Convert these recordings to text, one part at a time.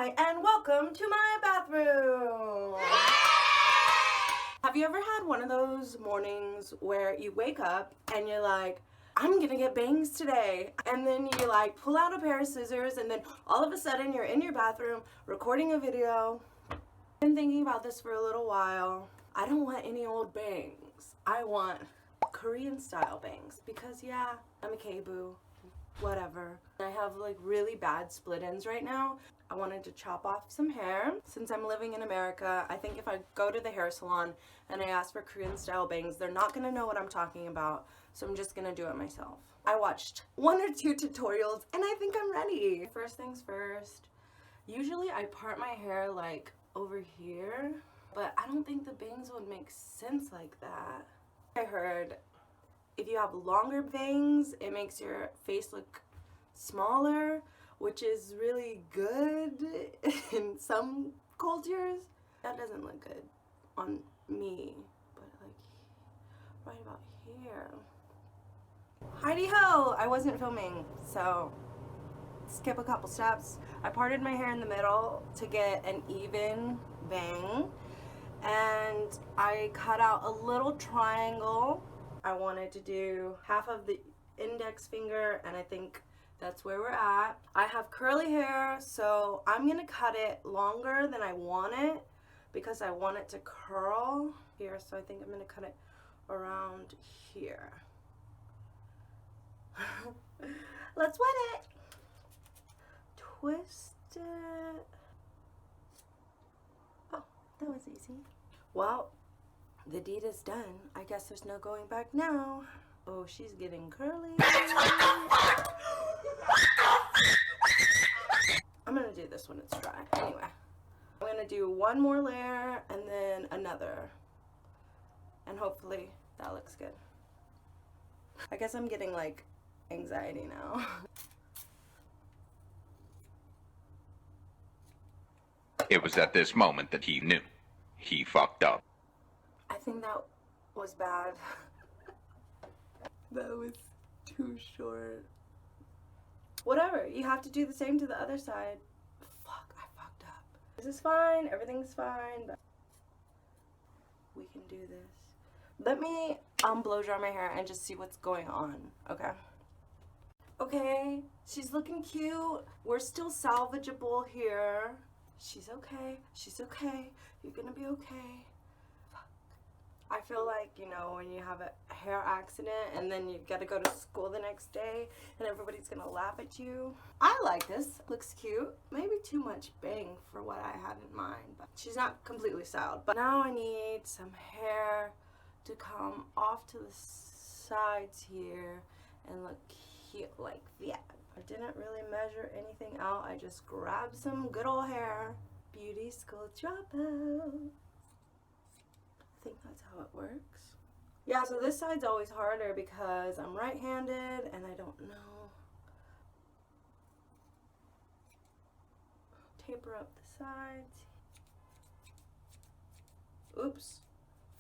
Hi, and welcome to my bathroom. Have you ever had one of those mornings where you wake up and you're like, I'm gonna get bangs today, and then you like pull out a pair of scissors, and then all of a sudden you're in your bathroom recording a video? I've been thinking about this for a little while. I don't want any old bangs. I want Korean style bangs because yeah, I'm a K-boo. Whatever. I have like really bad split ends right now. I wanted to chop off some hair. Since I'm living in America, I think if I go to the hair salon and I ask for Korean style bangs, they're not gonna know what I'm talking about, so I'm just gonna do it myself. I watched 1 or 2 tutorials and I think I'm ready. First things first, usually I part my hair like over here, but I don't think the bangs would make sense like that. I heard if you have longer bangs, it makes your face look smaller, which is really good in some cultures. That doesn't look good on me, but like right about here. Heidi ho! I wasn't filming, so skip a couple steps. I parted my hair in the middle to get an even bang, and I cut out a little triangle. I wanted to do half of the index finger, and I think that's where we're at. I have curly hair, so I'm gonna cut it longer than I want it because I want it to curl here, so I think I'm gonna cut it around here. Let's wet it. Twist it. Oh, that was easy. Well, the deed is done. I guess there's no going back now. Oh, she's getting curly. I'm gonna do this when it's dry. Anyway, I'm gonna do one more layer and then another. And hopefully that looks good. I guess I'm getting like anxiety now. It was at this moment that he knew. He fucked up. I think that was bad. That was too short. Whatever, you have to do the same to the other side. Fuck, I fucked up. This is fine, everything's fine, but we can do this. Let me blow dry my hair and just see what's going on, okay? Okay, she's looking cute. We're still salvageable here. She's okay, she's okay. You're gonna be okay. I feel like, you know, when you have a hair accident and then you gotta go to school the next day and everybody's gonna laugh at you. I like this. Looks cute. Maybe too much bang for what I had in mind, but she's not completely styled. But now I need some hair to come off to the sides here and look cute like that. I didn't really measure anything out. I just grabbed some good old hair. Beauty school dropout. I think that's how it works. Yeah, so this side's always harder because I'm right-handed and I don't know. Taper up the sides. Oops.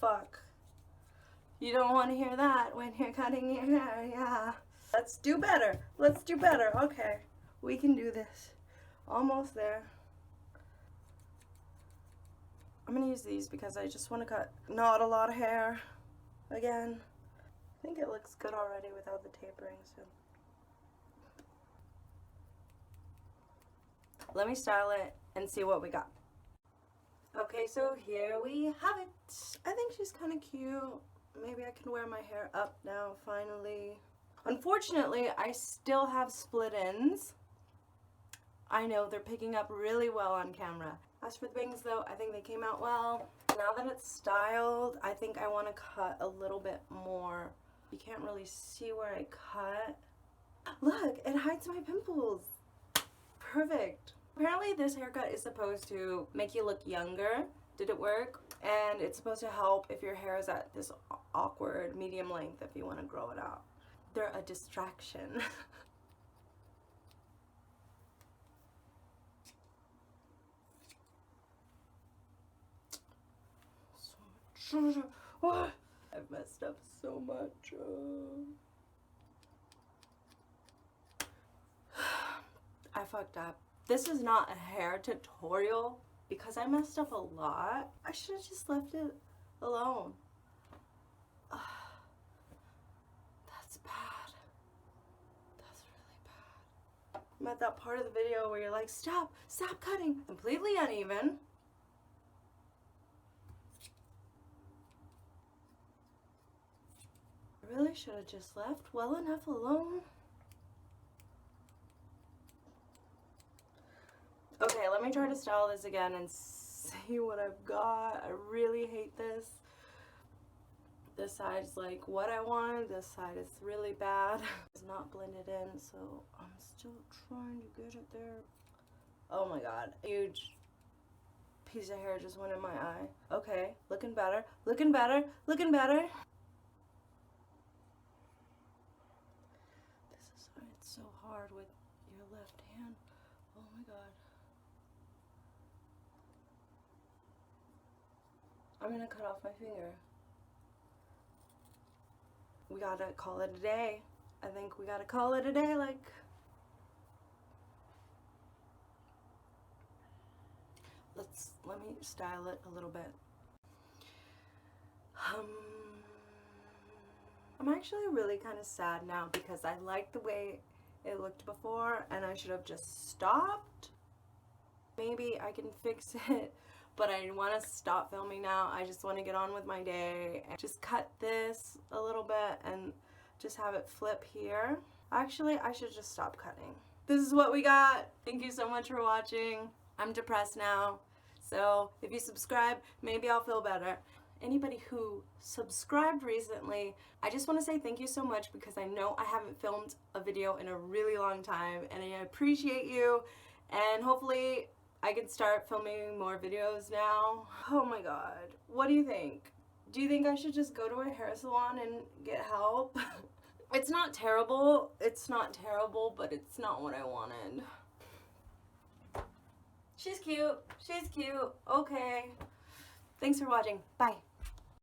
Fuck. You don't want to hear that when you're cutting your hair, yeah. Let's do better. Let's do better. Okay. We can do this. Almost there. I'm gonna use these because I just want to cut not a lot of hair again. I think it looks good already without the tapering, so. Let me style it and see what we got. Okay, so here we have it. I think she's kind of cute. Maybe I can wear my hair up now, finally. Unfortunately, I still have split ends. I know they're picking up really well on camera. As for the bangs though, I think they came out well. Now that it's styled, I think I want to cut a little bit more. You can't really see where I cut. Look, it hides my pimples. Perfect. Apparently this haircut is supposed to make you look younger. Did it work? And it's supposed to help if your hair is at this awkward medium length if you want to grow it out. They're a distraction. Oh, I've messed up so much. I fucked up. This is not a hair tutorial because I messed up a lot. I should have just left it alone. That's bad. That's really bad. I'm at that part of the video where you're like, stop cutting. Completely uneven. I really should have just left well enough alone. Okay, let me try to style this again and see what I've got. I really hate this. This side's like what I wanted. This side is really bad. It's not blended in, so I'm still trying to get it there. Oh my god, huge piece of hair just went in my eye. Okay, looking better, looking better, looking better. This is why it's so hard with your left hand. Oh my god. I'm gonna cut off my finger. We gotta call it a day. I think we gotta call it a day, like. Let me style it a little bit. I'm actually really kind of sad now because I like the way it looked before and I should have just stopped. Maybe I can fix it, but I want to stop filming now. I just want to get on with my day and just cut this a little bit and just have it flip here. Actually, I should just stop cutting. This is what we got. Thank you so much for watching. I'm depressed now, so if you subscribe, maybe I'll feel better. Anybody who subscribed recently, I just want to say thank you so much because I know I haven't filmed a video in a really long time and I appreciate you, and hopefully I can start filming more videos now. Oh my god, what do you think? Do you think I should just go to a hair salon and get help? It's not terrible, but it's not what I wanted. She's cute, okay. Thanks for watching, bye.